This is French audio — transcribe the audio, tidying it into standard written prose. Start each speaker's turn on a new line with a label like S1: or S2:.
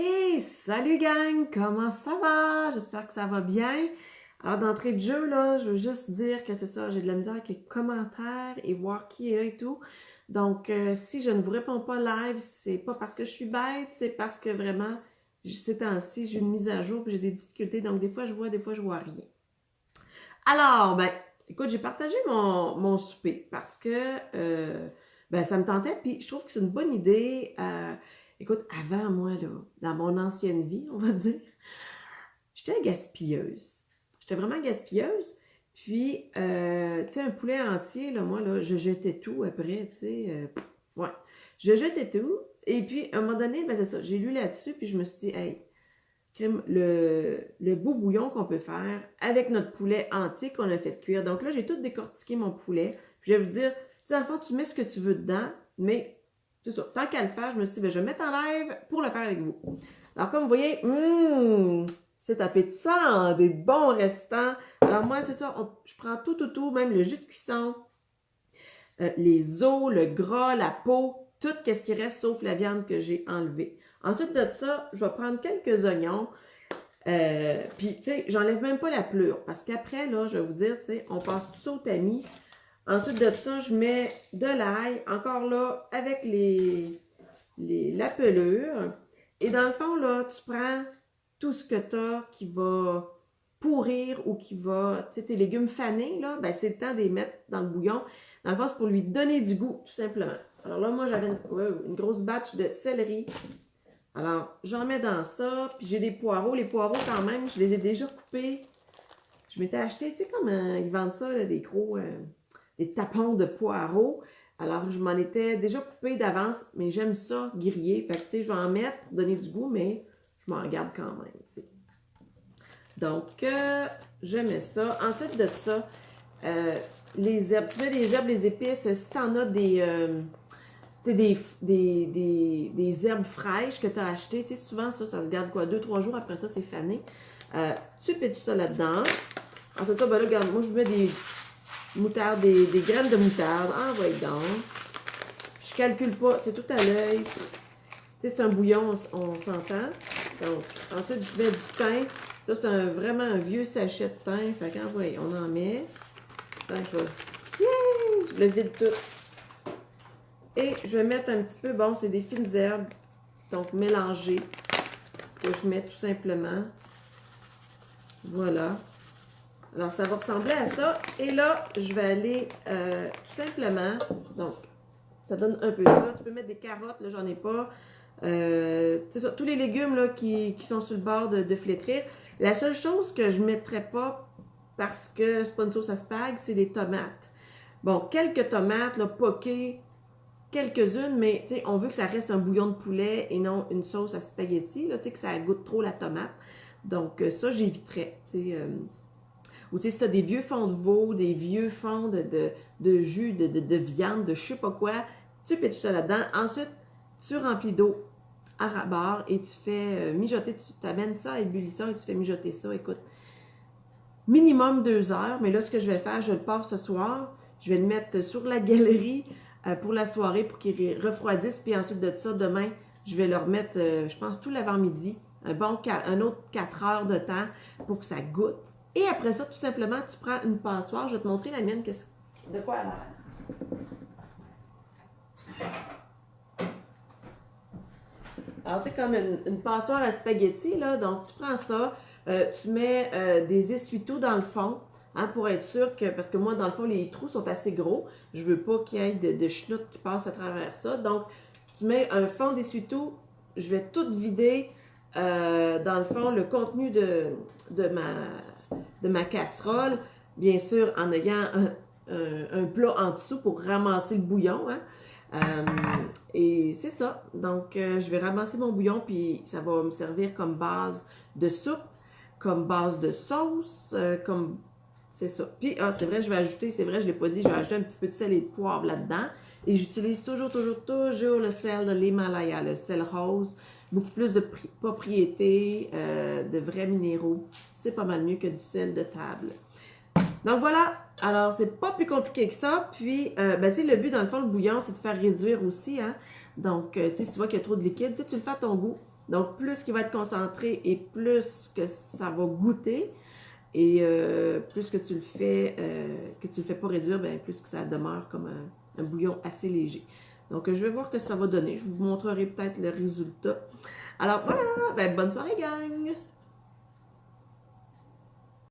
S1: Hey, salut gang! Comment ça va? J'espère que ça va bien. Alors, d'entrée de jeu, là, je veux juste dire que c'est ça, j'ai de la misère avec les commentaires et voir qui est là et tout. Donc, si je ne vous réponds pas live, c'est pas parce que je suis bête, c'est parce que vraiment, ces temps-ci, j'ai une mise à jour et j'ai des difficultés. Donc, des fois, je vois, des fois, je vois rien. Alors, ben, écoute, j'ai partagé mon souper parce que ben, ça me tentait, puis je trouve que c'est une bonne idée. Écoute, avant, moi, là, dans mon ancienne vie, on va dire, j'étais gaspilleuse. J'étais vraiment gaspilleuse. Puis, tu sais, un poulet entier, là, moi, là, je jetais tout après, tu sais. Ouais, je jetais tout. Et puis, à un moment donné, ben, c'est ça, j'ai lu là-dessus, puis je me suis dit, hey, le beau bouillon qu'on peut faire avec notre poulet entier qu'on a fait cuire. Donc là, j'ai tout décortiqué mon poulet. Puis je vais vous dire, tu sais, dans le fond, tu mets ce que tu veux dedans, mais c'est ça. Tant qu'à le faire, je me suis dit, ben, je vais mettre en live pour le faire avec vous. Alors, comme vous voyez, c'est appétissant, des bons restants. Alors moi, c'est ça, je prends tout, même le jus de cuisson, les os, le gras, la peau, tout ce qui reste sauf la viande que j'ai enlevée. Ensuite de ça, je vais prendre quelques oignons. Puis, tu sais, j'enlève même pas la pelure. Parce qu'après, là, je vais vous dire, tu sais, on passe tout ça au tamis. Ensuite de ça, je mets de l'ail, encore là, avec la pelure. Et dans le fond, là, tu prends tout ce que tu as qui va pourrir ou qui va, tu sais, tes légumes fanés, là, ben c'est le temps de les mettre dans le bouillon. Dans le fond, c'est pour lui donner du goût, tout simplement. Alors là, moi, j'avais une grosse batch de céleri. Alors, j'en mets dans ça, puis j'ai des poireaux. Les poireaux, quand même, je les ai déjà coupés. Je m'étais acheté, tu sais, comme ils vendent ça, là, des gros, des tapons de poireaux. Alors, je m'en étais déjà coupé d'avance, mais j'aime ça griller. Fait que, tu sais, je vais en mettre pour donner du goût, mais je m'en garde quand même, tu sais. Donc, je mets ça. Ensuite de ça, les herbes. Tu mets des herbes, des épices. Si tu en as des herbes fraîches que tu as achetées, tu sais, souvent ça se garde quoi, 2-3 jours après ça, c'est fané. Tu pitches ça là-dedans. Ensuite, ça, ben là, regarde, moi je mets des moutardes, des graines de moutarde. Ah, voyons donc. Je calcule pas, c'est tout à l'œil. Tu sais, c'est un bouillon, on s'entend. Donc, ensuite, je mets du thym. Ça, c'est vraiment un vieux sachet de thym. Fait qu'en voyons, on en met. Donc, je le vide tout. Et je vais mettre un petit peu, bon, c'est des fines herbes, donc mélangées, que je mets tout simplement. Voilà. Alors, ça va ressembler à ça. Et là, je vais aller tout simplement, donc, ça donne un peu ça. Tu peux mettre des carottes, là, j'en ai pas. C'est ça, tous les légumes là, qui sont sur le bord de flétrir. La seule chose que je ne mettrais pas, parce que c'est pas une sauce à spag, c'est des tomates. Bon, quelques tomates, là, poquées, quelques-unes, mais on veut que ça reste un bouillon de poulet et non une sauce à spaghetti, là, que ça goûte trop la tomate. Donc, ça, j'éviterais. Ou si tu as des vieux fonds de veau, des vieux fonds de jus, de viande, de je sais pas quoi, tu pitches ça là-dedans. Ensuite, tu remplis d'eau à ras-bord et tu fais mijoter, tu t'amènes ça à ébullition et tu fais mijoter ça. Écoute, minimum 2 heures, mais là, ce que je vais faire, je le pars ce soir. Je vais le mettre sur la galerie pour la soirée pour qu'il refroidisse. Puis ensuite de ça, demain, je vais le remettre, je pense, tout l'avant-midi. Un autre 4 heures de temps pour que ça goûte. Et après ça, tout simplement, tu prends une passoire. Je vais te montrer la mienne, de quoi elle a l'air. Alors, tu sais, comme une passoire à spaghetti, là. Donc, tu prends ça, tu mets des essuie-tout dans le fond. Hein, pour être sûr que, parce que moi, dans le fond, les trous sont assez gros. Je veux pas qu'il y ait de chenoutes qui passent à travers ça. Donc, tu mets un fond d'essuie-tout. Je vais tout vider, dans le fond, le contenu de ma casserole. Bien sûr, en ayant un plat en dessous pour ramasser le bouillon. Hein. Et c'est ça. Donc, je vais ramasser mon bouillon, puis ça va me servir comme base de soupe, comme base de sauce, comme... C'est ça. Puis, c'est vrai, je vais ajouter, c'est vrai, je ne l'ai pas dit, je vais ajouter un petit peu de sel et de poivre là-dedans. Et j'utilise toujours le sel de l'Himalaya, le sel rose. Beaucoup plus de propriétés, de vrais minéraux. C'est pas mal mieux que du sel de table. Donc voilà, alors c'est pas plus compliqué que ça. Puis, ben, tu sais, le but dans le fond, le bouillon, c'est de faire réduire aussi. Hein? Donc, tu sais, si tu vois qu'il y a trop de liquide, tu le fais à ton goût. Donc, plus qu'il va être concentré et plus que ça va goûter, et plus que tu le fais pas réduire, ben, plus que ça demeure comme un bouillon assez léger. Donc, je vais voir ce que ça va donner. Je vous montrerai peut-être le résultat. Alors voilà, ben, bonne soirée gang!